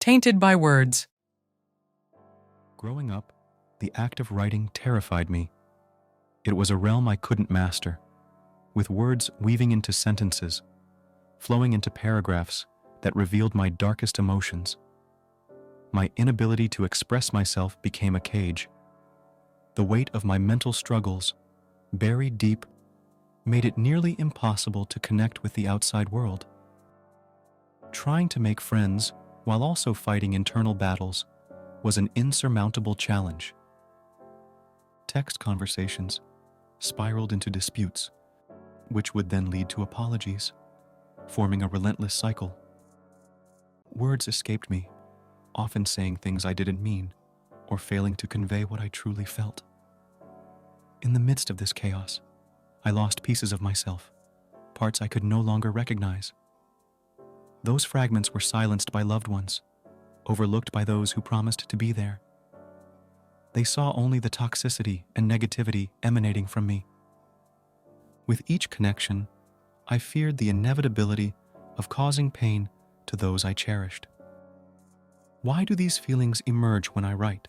Tainted by words. Growing up, the act of writing terrified me. It was a realm I couldn't master, with words weaving into sentences, flowing into paragraphs that revealed my darkest emotions. My inability to express myself became a cage. The weight of my mental struggles, buried deep, made it nearly impossible to connect with the outside world. Trying to make friends while also fighting internal battles was an insurmountable challenge. Text conversations spiraled into disputes, which would then lead to apologies, forming a relentless cycle. Words escaped me, often saying things I didn't mean, or failing to convey what I truly felt. In the midst of this chaos, I lost pieces of myself, parts I could no longer recognize. Those fragments were silenced by loved ones, overlooked by those who promised to be there. They saw only the toxicity and negativity emanating from me. With each connection, I feared the inevitability of causing pain to those I cherished. Why do these feelings emerge when I write?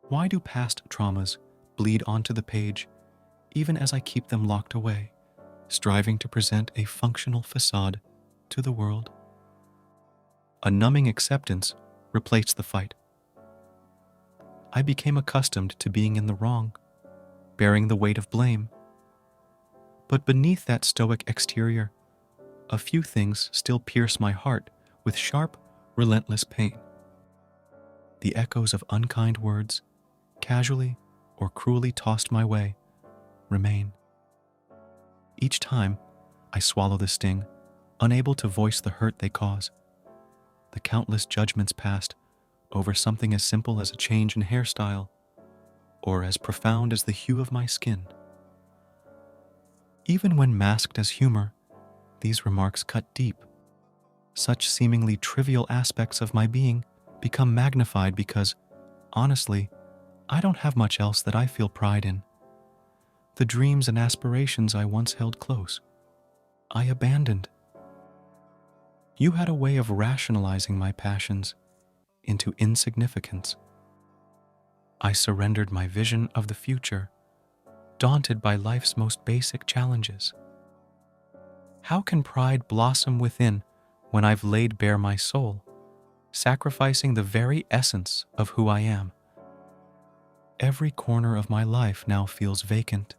Why do past traumas bleed onto the page even as I keep them locked away, striving to present a functional facade to the world? A numbing acceptance replaced the fight. I became accustomed to being in the wrong, bearing the weight of blame. But beneath that stoic exterior, a few things still pierce my heart with sharp, relentless pain. The echoes of unkind words, casually or cruelly tossed my way, remain. Each time, I swallow the sting, unable to voice the hurt they cause. The countless judgments passed over something as simple as a change in hairstyle, or as profound as the hue of my skin. Even when masked as humor, these remarks cut deep. Such seemingly trivial aspects of my being become magnified because, honestly, I don't have much else that I feel pride in. The dreams and aspirations I once held close, I abandoned. You had a way of rationalizing my passions into insignificance. I surrendered my vision of the future, daunted by life's most basic challenges. How can pride blossom within when I've laid bare my soul, sacrificing the very essence of who I am? Every corner of my life now feels vacant,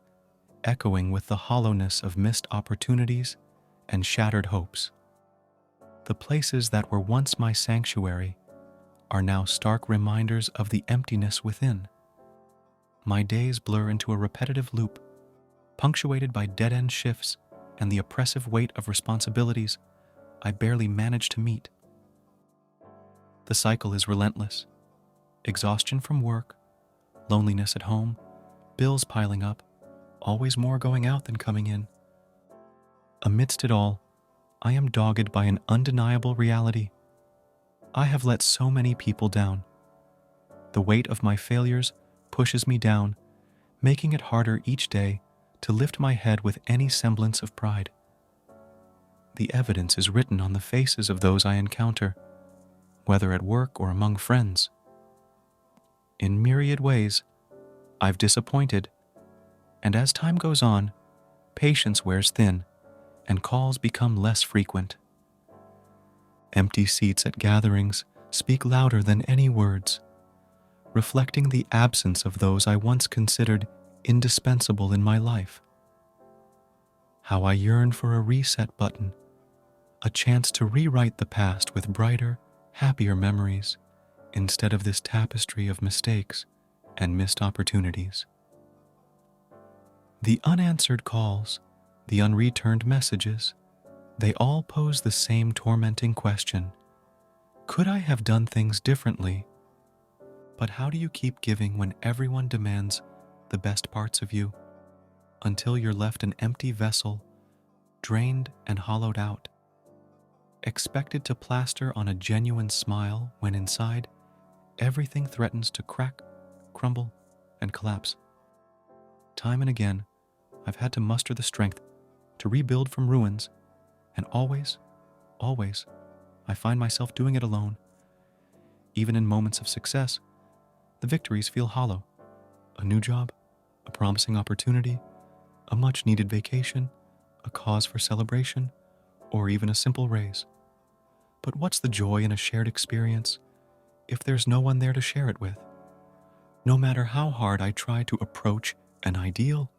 echoing with the hollowness of missed opportunities and shattered hopes. The places that were once my sanctuary are now stark reminders of the emptiness within. My days blur into a repetitive loop, punctuated by dead-end shifts and the oppressive weight of responsibilities I barely manage to meet. The cycle is relentless. Exhaustion from work, loneliness at home, bills piling up, always more going out than coming in. Amidst it all, I am dogged by an undeniable reality. I have let so many people down. The weight of my failures pushes me down, making it harder each day to lift my head with any semblance of pride. The evidence is written on the faces of those I encounter, whether at work or among friends. In myriad ways, I've disappointed, and as time goes on, patience wears thin, and calls become less frequent. Empty seats at gatherings speak louder than any words, reflecting the absence of those I once considered indispensable in my life. How I yearn for a reset button, a chance to rewrite the past with brighter, happier memories, instead of this tapestry of mistakes and missed opportunities. The unanswered calls, the unreturned messages, they all pose the same tormenting question. Could I have done things differently? But how do you keep giving when everyone demands the best parts of you, until you're left an empty vessel, drained and hollowed out? Expected to plaster on a genuine smile when inside, everything threatens to crack, crumble, and collapse. Time and again, I've had to muster the strength to rebuild from ruins, and always, I find myself doing it alone, Even in moments of success, the victories feel hollow. A new job, a promising opportunity, a much-needed vacation, a cause for celebration, or even a simple raise. But what's the joy in a shared experience if there's no one there to share it with? No matter how hard I try to approach an ideal,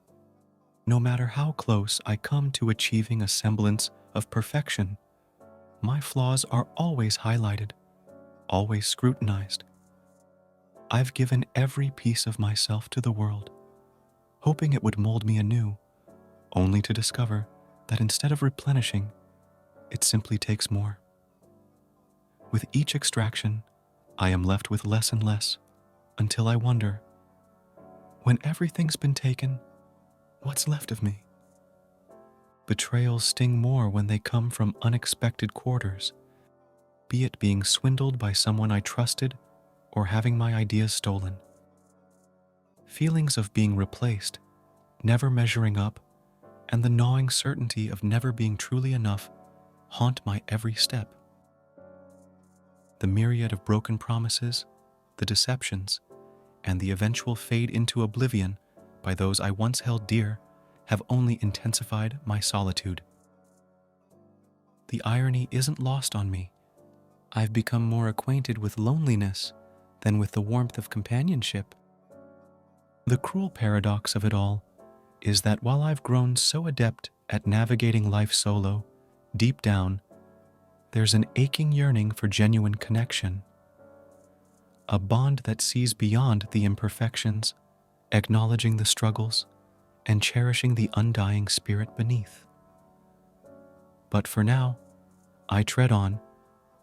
no matter how close I come to achieving a semblance of perfection, my flaws are always highlighted, always scrutinized. I've given every piece of myself to the world, hoping it would mold me anew, only to discover that instead of replenishing, it simply takes more. With each extraction, I am left with less and less, until I wonder, when everything's been taken, what's left of me? Betrayals sting more when they come from unexpected quarters, be it being swindled by someone I trusted or having my ideas stolen. Feelings of being replaced, never measuring up, and the gnawing certainty of never being truly enough haunt my every step. The myriad of broken promises, the deceptions, and the eventual fade into oblivion by those I once held dear have only intensified my solitude. The irony isn't lost on me. I've become more acquainted with loneliness than with the warmth of companionship. The cruel paradox of it all is that while I've grown so adept at navigating life solo, deep down, there's an aching yearning for genuine connection, a bond that sees beyond the imperfections, acknowledging the struggles, and cherishing the undying spirit beneath. But for now, I tread on,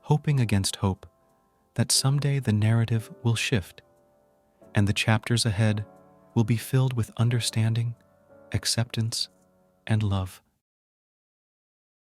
hoping against hope that someday the narrative will shift, and the chapters ahead will be filled with understanding, acceptance, and love.